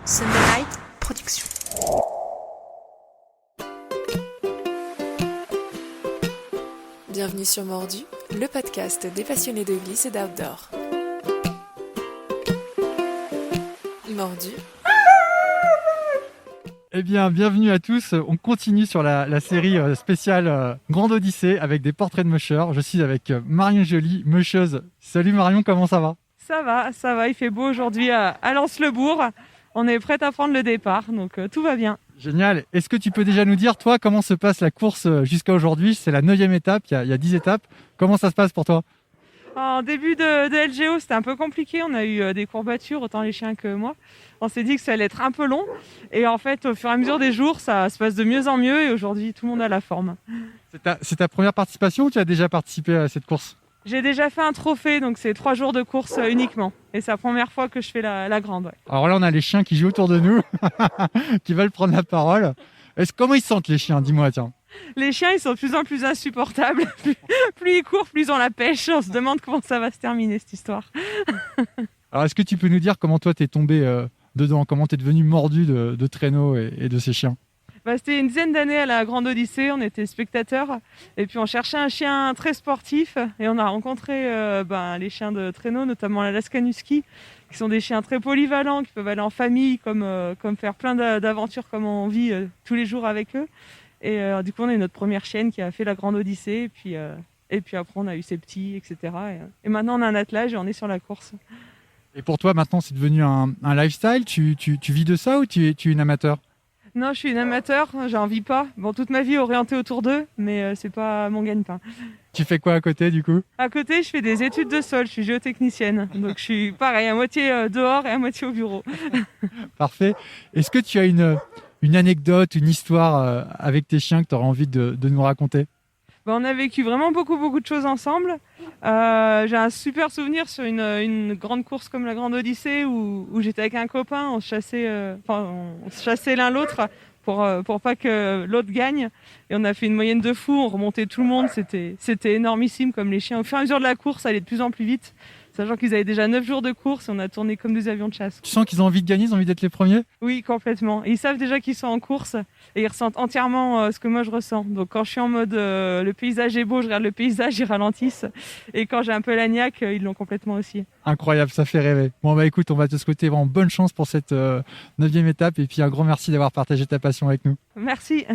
Sunday Night Production. Bienvenue sur Mordu, le podcast des passionnés de glisse et d'outdoor. Mordu. Eh bien, bienvenue à tous. On continue sur la série spéciale Grande Odyssée avec des portraits de mushers. Je suis avec Marion Joly, musheuse. Salut Marion, comment ça va ? Ça va. Il fait beau aujourd'hui à Lens-le-Bourg. On est prêt à prendre le départ, donc tout va bien. Génial. Est-ce que tu peux déjà nous dire, toi, comment se passe la course jusqu'à aujourd'hui ? C'est la 9e étape, il y a 10 étapes. Comment ça se passe pour toi ? En début de LGO, c'était un peu compliqué. On a eu des courbatures, autant les chiens que moi. On s'est dit que ça allait être un peu long. Et en fait, au fur et à mesure des jours, ça se passe de mieux en mieux. Et aujourd'hui, tout le monde a la forme. C'est ta première participation ou tu as déjà participé à cette course ? J'ai déjà fait un trophée, donc c'est 3 jours de course uniquement. Et c'est la première fois que je fais la grande. Ouais. Alors là, on a les chiens qui jouent autour de nous, qui veulent prendre la parole. Comment ils se sentent les chiens ? Dis-moi, tiens. Les chiens, ils sont de plus en plus insupportables. Plus ils courent, plus ils ont la pêche. On se demande comment ça va se terminer, cette histoire. Alors, est-ce que tu peux nous dire comment toi, t'es tombé dedans ? Comment t'es devenu mordu de traîneau et de ces chiens ? C'était une dizaine d'années à la Grande Odyssée, on était spectateurs et puis on cherchait un chien très sportif et on a rencontré les chiens de traîneau, notamment l'Alaskan Husky, qui sont des chiens très polyvalents, qui peuvent aller en famille, comme faire plein d'aventures comme on vit tous les jours avec eux. Et du coup on est notre première chienne qui a fait la Grande Odyssée et puis après on a eu ses petits, etc. Et maintenant on a un attelage et on est sur la course. Et pour toi maintenant c'est devenu un lifestyle, tu vis de ça ou tu es une amateur ? Non, je suis une amateur, j'en vis pas. Bon, toute ma vie est orientée autour d'eux, mais c'est pas mon gagne-pain. Tu fais quoi à côté du coup ? À côté, je fais des études de sol, je suis géotechnicienne. Donc je suis pareil, à moitié dehors et à moitié au bureau. Parfait. Est-ce que tu as une anecdote, une histoire avec tes chiens que tu aurais envie de nous raconter ? On a vécu vraiment beaucoup de choses ensemble. J'ai un super souvenir sur une grande course comme la Grande Odyssée où j'étais avec un copain, on se chassait l'un l'autre pour pas que l'autre gagne. Et on a fait une moyenne de fou, on remontait tout le monde, c'était énormissime comme les chiens. Au fur et à mesure de la course, ça allait de plus en plus vite. Sachant qu'ils avaient déjà 9 jours de course et on a tourné comme des avions de chasse. Tu sens qu'ils ont envie de gagner, ils ont envie d'être les premiers ? Oui, complètement. Ils savent déjà qu'ils sont en course et ils ressentent entièrement ce que moi je ressens. Donc quand je suis en mode le paysage est beau, je regarde le paysage, ils ralentissent. Et quand j'ai un peu la niaque, ils l'ont complètement aussi. Incroyable, ça fait rêver. Bon écoute, on va te souhaiter vraiment bonne chance pour cette 9e étape et puis un grand merci d'avoir partagé ta passion avec nous. Merci.